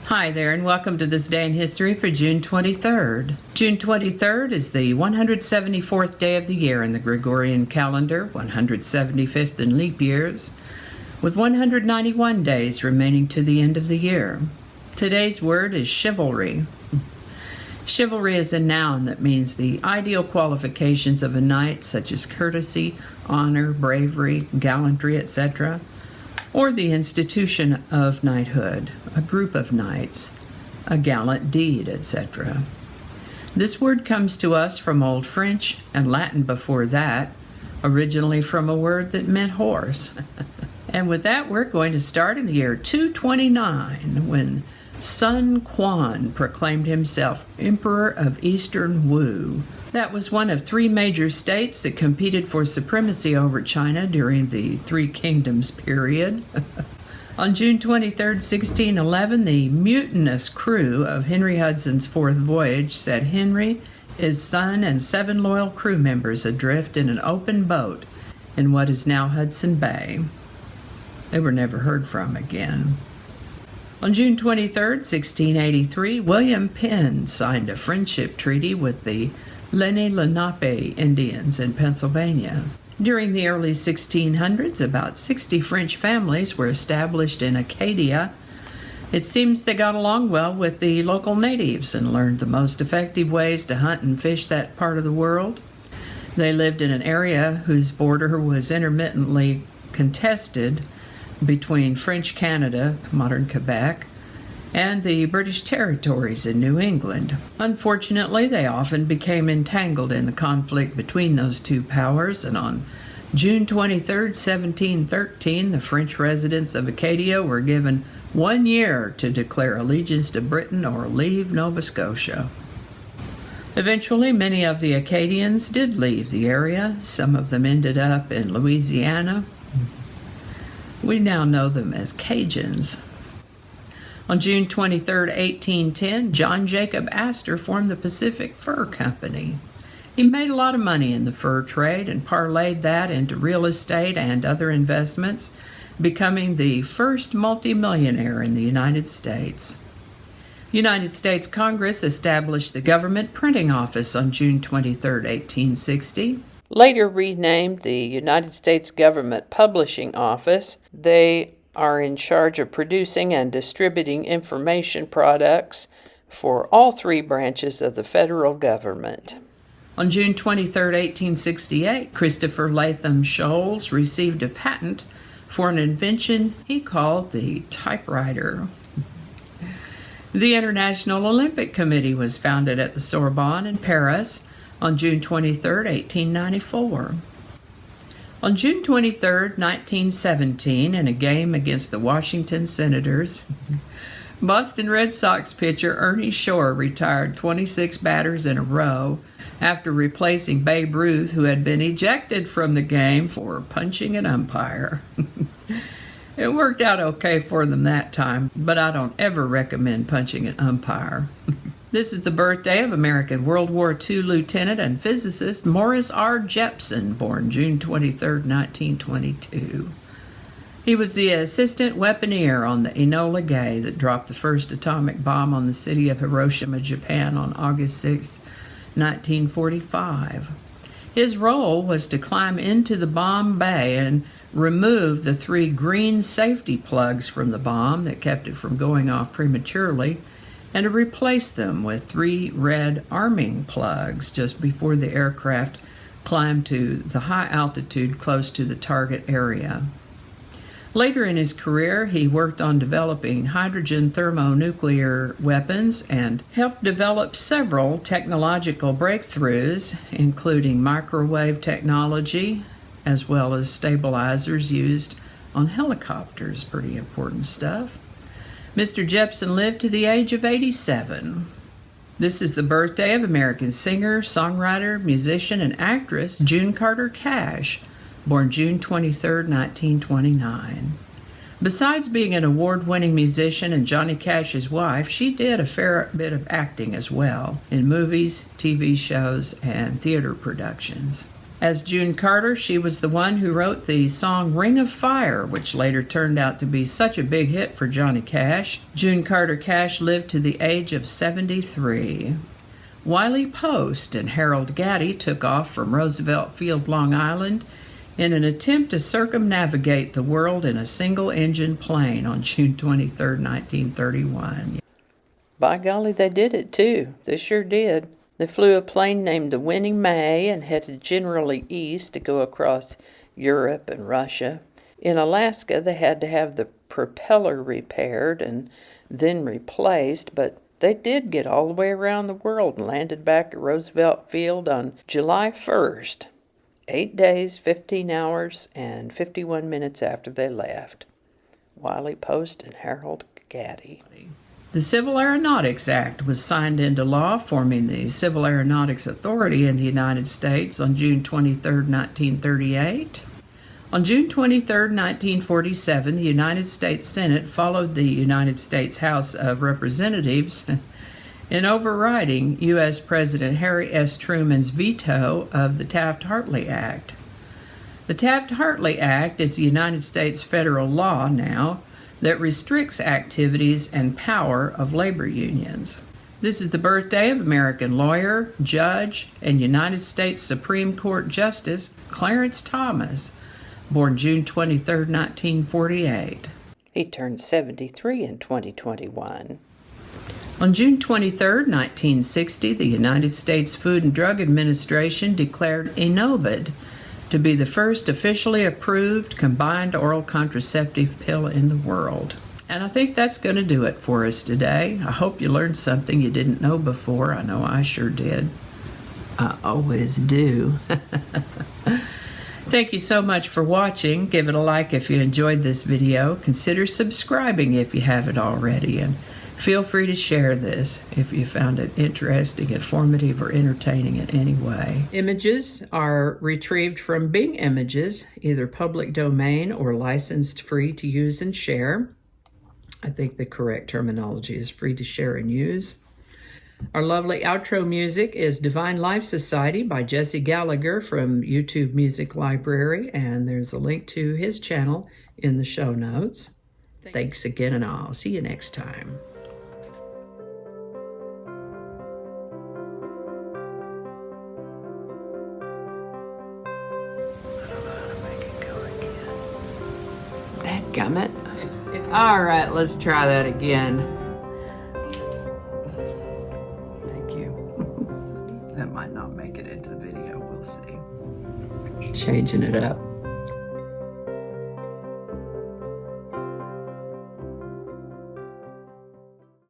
Hi there, and welcome to this day in history for June 23rd. June 23rd is the 174th day of the year in the Gregorian calendar, 175th in leap years, with 191 days remaining to the end of the year. Today's word is chivalry. Chivalry is a noun that means the ideal qualifications of a knight, such as courtesy, honor, bravery, gallantry, etc., or the institution of knighthood, a group of knights, a gallant deed, etc. This word comes to us from Old French and Latin before that, originally from a word that meant horse. And with that, we're going to start in the year 229, when Sun Quan proclaimed himself Emperor of Eastern Wu. That was one of three major states that competed for supremacy over China during the Three Kingdoms period. On June 23, 1611, the mutinous crew of Henry Hudson's fourth voyage set Henry, his son, and 7 loyal crew members adrift in an open boat in what is now Hudson Bay. They were never heard from again. On June 23, 1683, William Penn signed a friendship treaty with the Lenape Indians in Pennsylvania. During the early 1600s, about 60 French families were established in Acadia. It seems they got along well with the local natives and learned the most effective ways to hunt and fish that part of the world. They lived in an area whose border was intermittently contested between French Canada, modern Quebec, and the British territories in New England. Unfortunately, they often became entangled in the conflict between those two powers, and on June 23, 1713, the French residents of Acadia were given 1 year to declare allegiance to Britain or leave Nova Scotia. Eventually, many of the Acadians did leave the area. Some of them ended up in Louisiana. We now know them as Cajuns. On June 23, 1810, John Jacob Astor formed the Pacific Fur Company. He made a lot of money in the fur trade and parlayed that into real estate and other investments, becoming the first multimillionaire in the United States. United States Congress established the Government Printing Office on June 23, 1860. Later renamed the United States Government Publishing Office. They are in charge of producing and distributing information products for all three branches of the federal government. On June 23, 1868, Christopher Latham Schofields received a patent for an invention he called the typewriter. The International Olympic Committee was founded at the Sorbonne in Paris on June 23, 1894. On June 23, 1917, in a game against the Washington Senators, Boston Red Sox pitcher Ernie Shore retired 26 batters in a row after replacing Babe Ruth, who had been ejected from the game for punching an umpire. It worked out okay for them that time, but I don't ever recommend punching an umpire. This is the birthday of American World War II lieutenant and physicist Maurice R Jepson, born June 23, 1922. He was the assistant weaponeer on the Inola Gay that dropped the first atomic bomb on the city of Hiroshima, Japan on August 6, 1945. His role was to climb into the bomb bay and remove the 3 green safety plugs from the bomb that kept it from going off prematurely, and to replace them with 3 red arming plugs just before the aircraft climbed to the high altitude close to the target area. Later in his career, he worked on developing hydrogen thermonuclear weapons and helped develop several technological breakthroughs, including microwave technology, as well as stabilizers used on helicopters. Pretty important stuff. Mr. Jepson lived to the age of 87. This is the birthday of American singer, songwriter, musician, and actress June Carter Cash, born June 23, 1929. Besides being an award-winning musician and Johnny Cash's wife, she did a fair bit of acting as well in movies, TV shows, and theater productions. As June Carter, she was the one who wrote the song Ring of Fire, which later turned out to be such a big hit for Johnny Cash. June Carter Cash lived to the age of 73. Wiley Post and Harold Gaddy took off from Roosevelt Field, Long Island, in an attempt to circumnavigate the world in a single-engine plane on June 23, 1931. By golly, they did it too. They sure did. They flew a plane named the Winnie Mae and headed generally east to go across Europe and Russia. In Alaska, they had to have the propeller repaired and then replaced, but they did get all the way around the world and landed back at Roosevelt Field on July 1st, 8 days, 15 hours, and 51 minutes after they left. Wiley Post and Harold Gaddy. The Civil Aeronautics Act was signed into law, forming the Civil Aeronautics Authority in the United States on June 23, 1938. On June 23, 1947, the United States Senate followed the United States House of Representatives in overriding U.S. President Harry S. Truman's veto of the TaftHartley Act. The TaftHartley Act is the United States federal law now that restricts activities and power of labor unions. This is the birthday of American lawyer, judge, and United States Supreme Court Justice Clarence Thomas, born June 23, 1948. He turned 73 in 2021. On June 23, 1960, the United States Food and Drug Administration declared Inola to be the first officially approved combined oral contraceptive pill in the world. And I think that's going to do it for us today. I hope you learned something you didn't know before. I know I sure did. I always do. Thank you so much for watching. Give it a like if you enjoyed this video. Consider subscribing if you haven't already. And feel free to share this if you found it interesting, informative, or entertaining in any way. Images are retrieved from Bing Images, either public domain or licensed free to use and share. I think the correct terminology is free to share and use. Our lovely outro music is Divine Life Society by Jesse Gallagher from YouTube Music Library, and there's a link to his channel in the show notes. Thanks again, and I'll see you next time. Dadgummit. All right, let's try that again. Thank you. That might not make it into the video. We'll see. Changing it up.